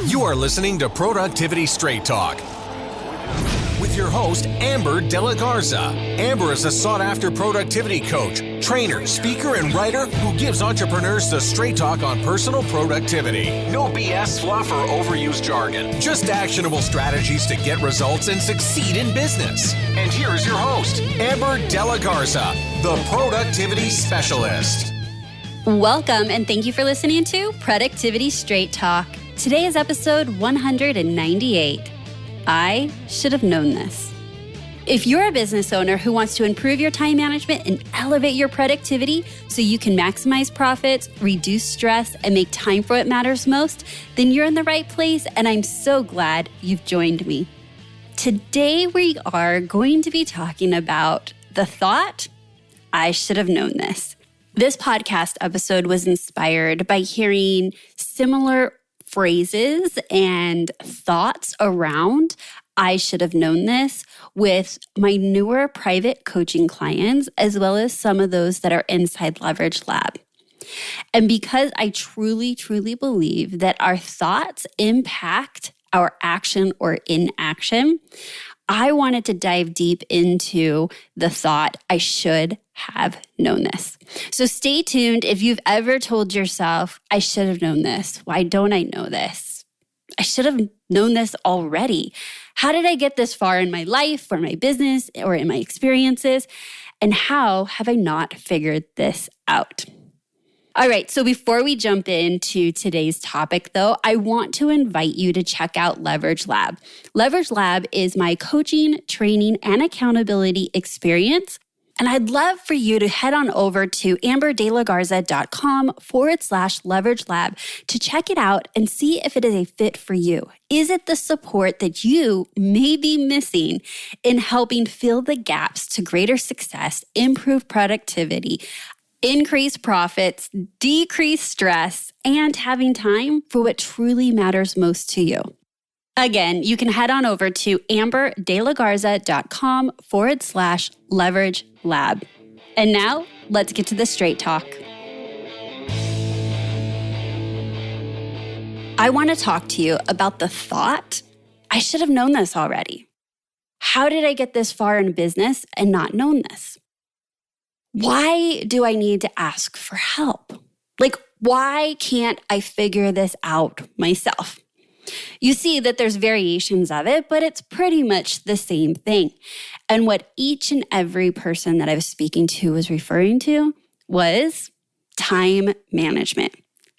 You are listening to Productivity Straight Talk with your host, Amber De La Garza. Amber is a sought-after productivity coach, trainer, speaker, and writer who gives entrepreneurs the straight talk on personal productivity. No BS, fluff, or overused jargon. Just actionable strategies to get results and succeed in business. And here is your host, Amber De La Garza, the productivity specialist. Welcome, and thank you for listening to Productivity Straight Talk. Today is episode 198. I should have known this. If you're a business owner who wants to improve your time management and elevate your productivity so you can maximize profits, reduce stress, and make time for what matters most, then you're in the right place, and I'm so glad you've joined me. Today, we are going to be talking about the thought, I should have known this. This podcast episode was inspired by hearing similar phrases and thoughts around I should have known this with my newer private coaching clients, as well as some of those that are inside Leverage Lab. And because I truly, truly believe that our thoughts impact our action or inaction, I wanted to dive deep into the thought, I should have known this. So stay tuned. If you've ever told yourself, I should have known this. Why don't I know this? I should have known this already. How did I get this far in my life or my business or in my experiences? And how have I not figured this out? All right, so before we jump into today's topic, though, I want to invite you to check out Leverage Lab. Leverage Lab is my coaching, training, and accountability experience. And I'd love for you to head on over to amberdelagarza.com/leverage lab to check it out and see if it is a fit for you. Is it the support that you may be missing in helping fill the gaps to greater success, improve productivity, increase profits, decrease stress, and having time for what truly matters most to you? Again, you can head on over to amberdelagarza.com/leverage lab. And now, let's get to the straight talk. I want to talk to you about the thought, I should have known this already. How did I get this far in business and not known this? Why do I need to ask for help? Why can't I figure this out myself? You see that there's variations of it, but it's pretty much the same thing. And what each and every person that I was speaking to was referring to was time management,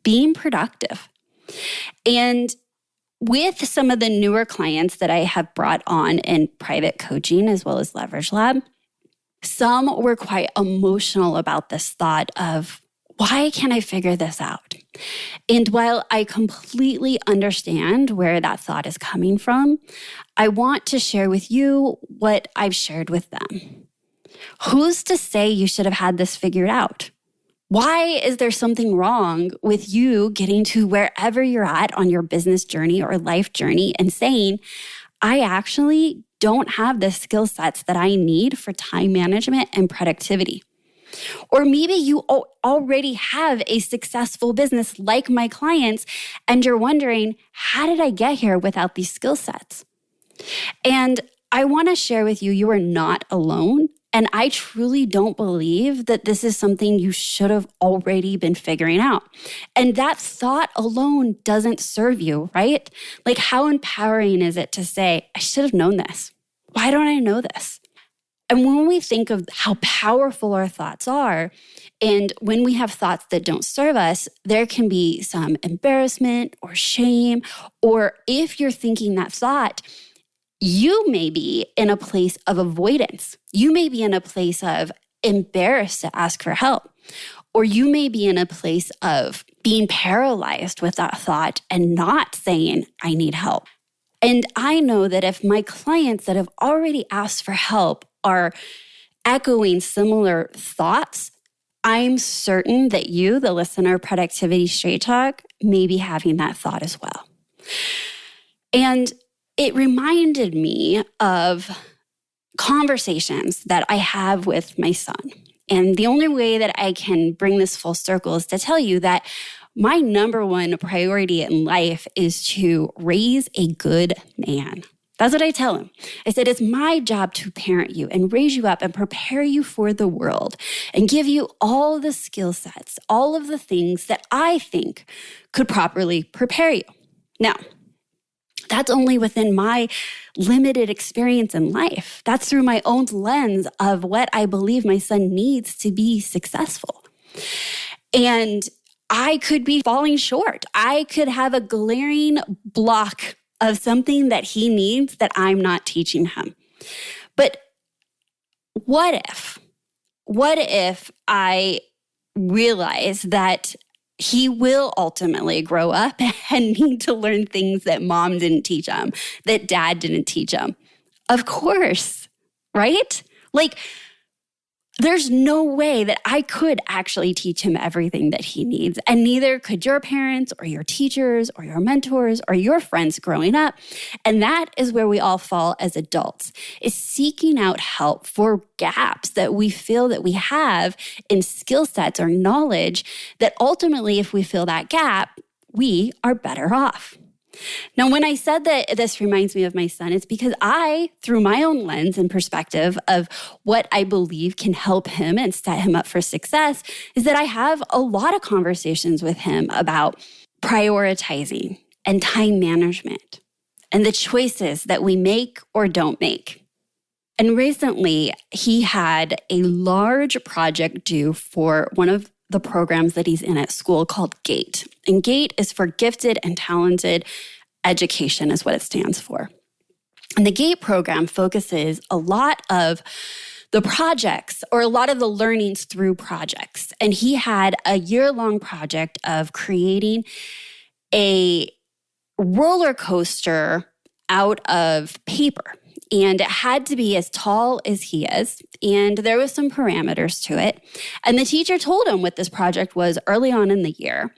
being productive. And with some of the newer clients that I have brought on in private coaching as well as Leverage Lab, some were quite emotional about this thought of, why can't I figure this out? And while I completely understand where that thought is coming from, I want to share with you what I've shared with them. Who's to say you should have had this figured out? Why is there something wrong with you getting to wherever you're at on your business journey or life journey and saying, I actually don't have the skill sets that I need for time management and productivity? Or maybe you already have a successful business like my clients, and you're wondering, how did I get here without these skill sets? And I want to share with you, you are not alone. And I truly don't believe that this is something you should have already been figuring out. And that thought alone doesn't serve you, right? How empowering is it to say, I should have known this? Why don't I know this? And when we think of how powerful our thoughts are, and when we have thoughts that don't serve us, there can be some embarrassment or shame, or if you're thinking that thought, you may be in a place of avoidance. You may be in a place of embarrassed to ask for help, or you may be in a place of being paralyzed with that thought and not saying, I need help. And I know that if my clients that have already asked for help are echoing similar thoughts, I'm certain that you, the listener of Productivity Straight Talk, may be having that thought as well. And it reminded me of conversations that I have with my son. And the only way that I can bring this full circle is to tell you that My number one priority in life is to raise a good man. That's what I tell him. I said, it's my job to parent you and raise you up and prepare you for the world and give you all the skill sets, all of the things that I think could properly prepare you. Now, that's only within my limited experience in life. That's through my own lens of what I believe my son needs to be successful. And I could be falling short. I could have a glaring block of something that he needs that I'm not teaching him. But what if I realize that he will ultimately grow up and need to learn things that mom didn't teach him, that dad didn't teach him? Of course, right? Like, there's no way that I could actually teach him everything that he needs. And neither could your parents or your teachers or your mentors or your friends growing up. And that is where we all fall as adults, is seeking out help for gaps that we feel that we have in skill sets or knowledge that ultimately, if we fill that gap, we are better off. Now, when I said that this reminds me of my son, it's because I, through my own lens and perspective of what I believe can help him and set him up for success, is that I have a lot of conversations with him about prioritizing and time management and the choices that we make or don't make. And recently, he had a large project due for one of the programs that he's in at school called GATE. And GATE is for Gifted and Talented Education, is what it stands for. And the GATE program focuses a lot of the projects or a lot of the learnings through projects. And he had a year-long project of creating a roller coaster out of paper. And it had to be as tall as he is. And there was some parameters to it. And the teacher told him what this project was early on in the year.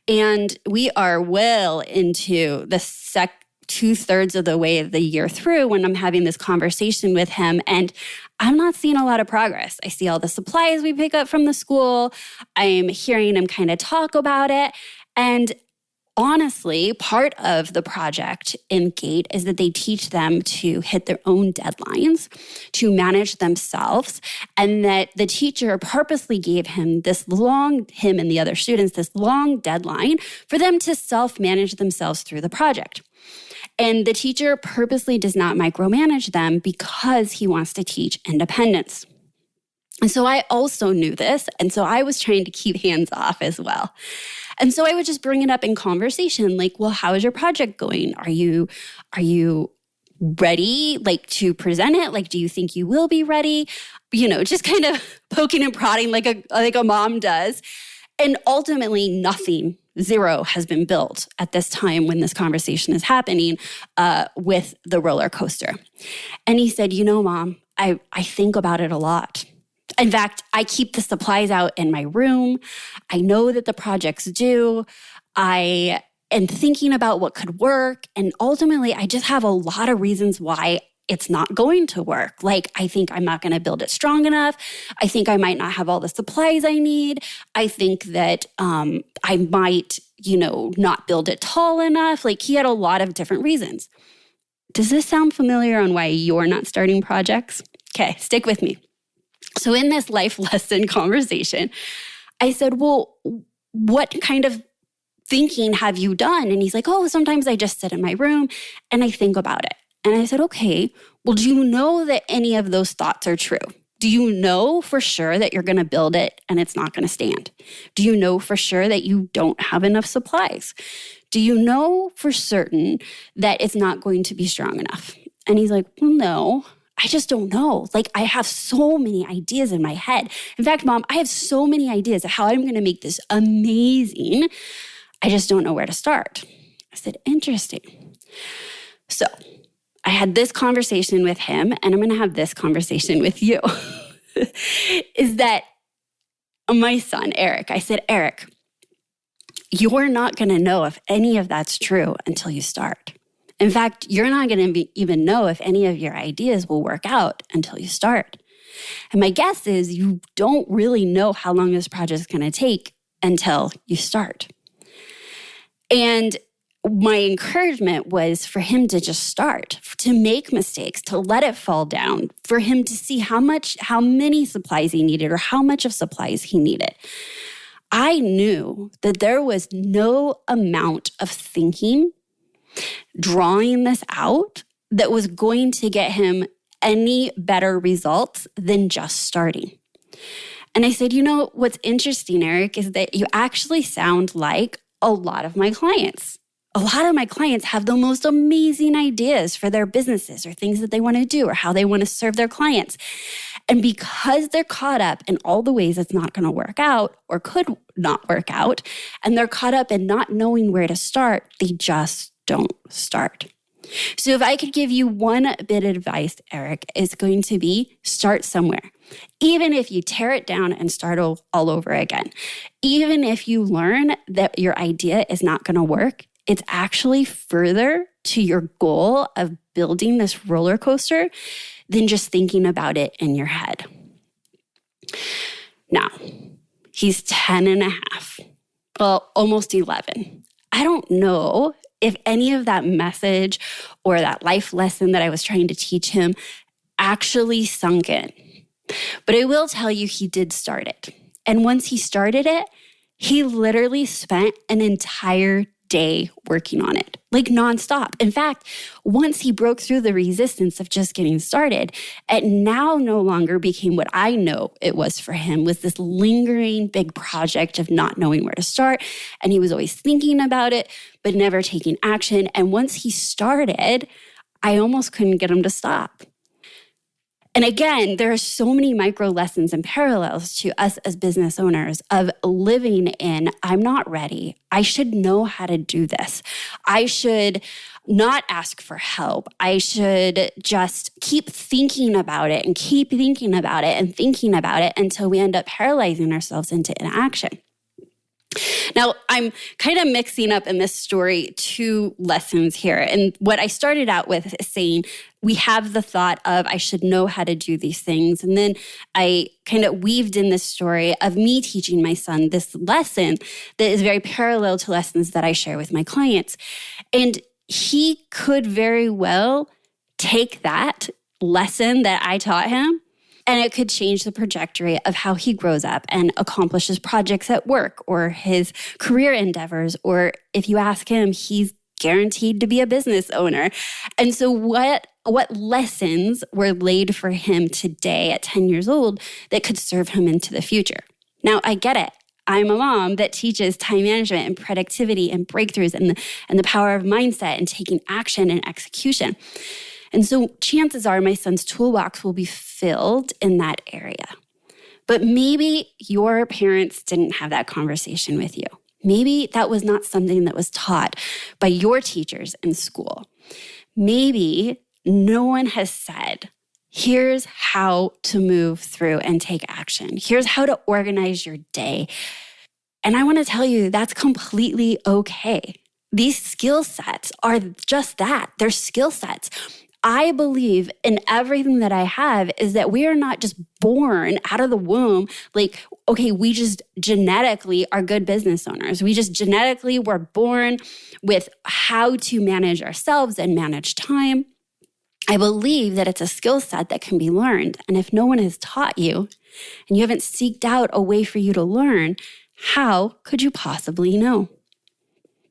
And we are well into the 2/3 of the way of the year through when I'm having this conversation with him. And I'm not seeing a lot of progress. I see all the supplies we pick up from the school. I'm hearing him kind of talk about it. And honestly, part of the project in GATE is that they teach them to hit their own deadlines, to manage themselves, and that the teacher purposely gave him him and the other students, this long deadline for them to self-manage themselves through the project. And the teacher purposely does not micromanage them because he wants to teach independence. And so I also knew this, and so I was trying to keep hands off as well. And so I would just bring it up in conversation, like, well, how is your project going? Are you ready, like, to present it? Like, do you think you will be ready? You know, just kind of poking and prodding like a mom does. And ultimately, nothing, zero, has been built at this time when this conversation is happening with the roller coaster. And he said, you know, Mom, I think about it a lot. In fact, I keep the supplies out in my room. I know that the project's due. I am thinking about what could work. And ultimately, I just have a lot of reasons why it's not going to work. Like, I think I'm not going to build it strong enough. I think I might not have all the supplies I need. I think that I might, not build it tall enough. Like, he had a lot of different reasons. Does this sound familiar on why you're not starting projects? Okay, stick with me. So in this life lesson conversation, I said, well, what kind of thinking have you done? And he's like, oh, sometimes I just sit in my room and I think about it. And I said, okay, well, do you know that any of those thoughts are true? Do you know for sure that you're going to build it and it's not going to stand? Do you know for sure that you don't have enough supplies? Do you know for certain that it's not going to be strong enough? And he's like, well, no. I just don't know. Like, I have so many ideas in my head. In fact, Mom, I have so many ideas of how I'm going to make this amazing. I just don't know where to start. I said, interesting. So I had this conversation with him, and I'm going to have this conversation with you. Is that my son, Eric, I said, Eric, you're not going to know if any of that's true until you start. In fact, you're not going to even know if any of your ideas will work out until you start. And my guess is you don't really know how long this project is going to take until you start. And my encouragement was for him to just start, to make mistakes, to let it fall down, for him to see how many supplies he needed or how much of supplies he needed. I knew that there was no amount of thinking, drawing this out, that was going to get him any better results than just starting. And I said, what's interesting, Eric, is that you actually sound like a lot of my clients. A lot of my clients have the most amazing ideas for their businesses or things that they want to do or how they want to serve their clients. And because they're caught up in all the ways it's not going to work out or could not work out, and they're caught up in not knowing where to start, they just don't start. So if I could give you one bit of advice, Eric, it's going to be start somewhere. Even if you tear it down and start all over again, even if you learn that your idea is not going to work, it's actually further to your goal of building this roller coaster than just thinking about it in your head. Now, he's 10 and a half, well, almost 11. I don't know if any of that message or that life lesson that I was trying to teach him actually sunk in. But I will tell you, he did start it. And once he started it, he literally spent an entire day working on it, like nonstop. In fact, once he broke through the resistance of just getting started, it now no longer became what I know it was for him, was this lingering big project of not knowing where to start. And he was always thinking about it, but never taking action. And once he started, I almost couldn't get him to stop. And again, there are so many micro lessons and parallels to us as business owners of living in, I'm not ready. I should know how to do this. I should not ask for help. I should just keep thinking about it and keep thinking about it and thinking about it until we end up paralyzing ourselves into inaction. Now, I'm kind of mixing up in this story two lessons here. And what I started out with is saying we have the thought of I should know how to do these things. And then I kind of weaved in this story of me teaching my son this lesson that is very parallel to lessons that I share with my clients. And he could very well take that lesson that I taught him, and it could change the trajectory of how he grows up and accomplishes projects at work or his career endeavors. Or if you ask him, he's guaranteed to be a business owner. And so what lessons were laid for him today at 10 years old that could serve him into the future? Now, I get it. I'm a mom that teaches time management and productivity and breakthroughs and the power of mindset and taking action and execution. And so chances are my son's toolbox will be filled in that area. But maybe your parents didn't have that conversation with you. Maybe that was not something that was taught by your teachers in school. Maybe no one has said, here's how to move through and take action. Here's how to organize your day. And I want to tell you that's completely okay. These skill sets are just that. They're skill sets. I believe in everything that I have is that we are not just born out of the womb like, okay, we just genetically are good business owners. We just genetically were born with how to manage ourselves and manage time. I believe that it's a skill set that can be learned. And if no one has taught you and you haven't seeked out a way for you to learn, how could you possibly know?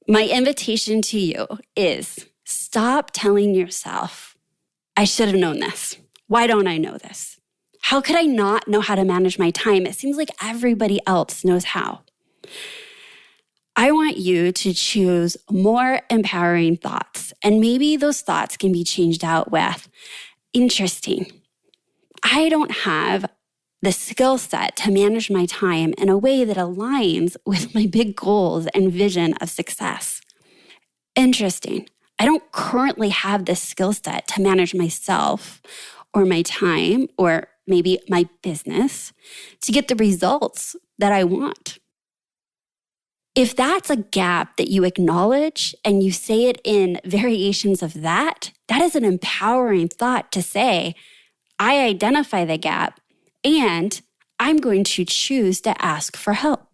My invitation to you is stop telling yourself, I should have known this. Why don't I know this? How could I not know how to manage my time? It seems like everybody else knows how. I want you to choose more empowering thoughts. And maybe those thoughts can be changed out with, interesting. I don't have the skill set to manage my time in a way that aligns with my big goals and vision of success. Interesting. I don't currently have this skill set to manage myself or my time or maybe my business to get the results that I want. If that's a gap that you acknowledge and you say it in variations of that, that is an empowering thought to say, I identify the gap and I'm going to choose to ask for help.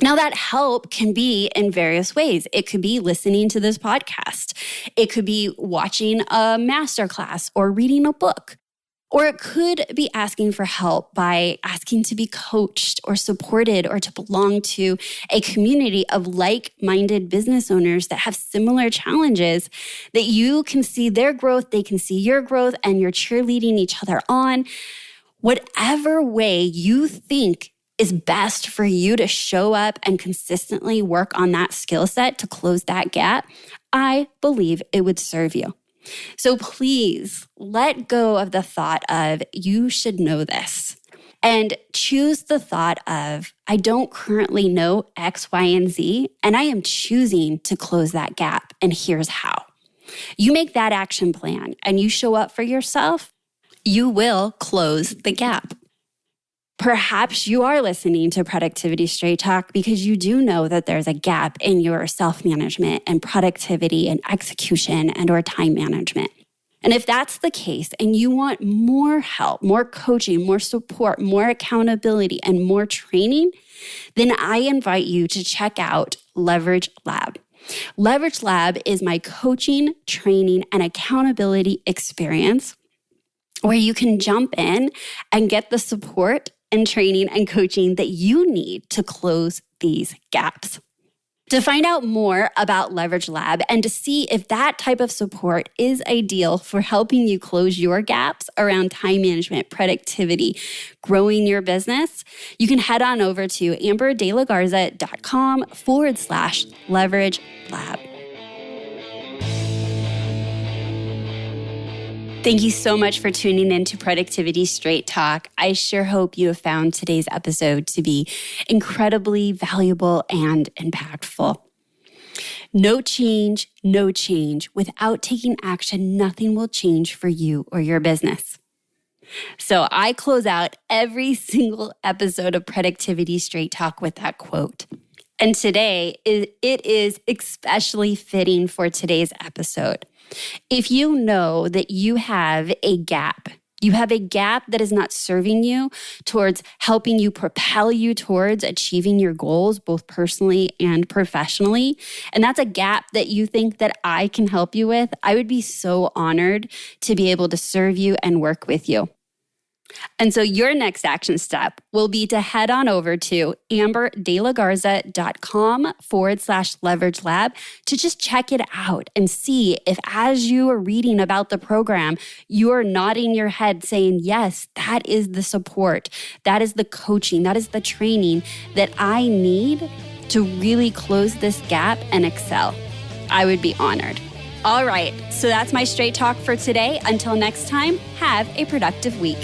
Now, that help can be in various ways. It could be listening to this podcast. It could be watching a masterclass or reading a book. Or it could be asking for help by asking to be coached or supported or to belong to a community of like-minded business owners that have similar challenges, that you can see their growth, they can see your growth, and you're cheerleading each other on. Whatever way you think is best for you to show up and consistently work on that skill set to close that gap, I believe it would serve you. So please let go of the thought of you should know this and choose the thought of I don't currently know X, Y, and Z, and I am choosing to close that gap, and here's how. You make that action plan and you show up for yourself, you will close the gap. Perhaps you are listening to Productivity Straight Talk because you do know that there's a gap in your self-management and productivity and execution and or time management. And if that's the case and you want more help, more coaching, more support, more accountability, and more training, then I invite you to check out Leverage Lab. Leverage Lab is my coaching, training, and accountability experience where you can jump in and get the support and training and coaching that you need to close these gaps. To find out more about Leverage Lab and to see if that type of support is ideal for helping you close your gaps around time management, productivity, growing your business, you can head on over to amberdelagarza.com/Leverage Lab. Thank you so much for tuning in to Productivity Straight Talk. I sure hope you have found today's episode to be incredibly valuable and impactful. No change. Without taking action, nothing will change for you or your business. So I close out every single episode of Productivity Straight Talk with that quote. And today, it is especially fitting for today's episode. If you know that you have a gap that is not serving you towards helping you propel you towards achieving your goals, both personally and professionally, and that's a gap that you think that I can help you with, I would be so honored to be able to serve you and work with you. And so your next action step will be to head on over to amberdelagarza.com/Leverage Lab to just check it out and see if as you are reading about the program, you're nodding your head saying, yes, that is the support, that is the coaching, that is the training that I need to really close this gap and excel. I would be honored. All right, so that's my straight talk for today. Until next time, have a productive week.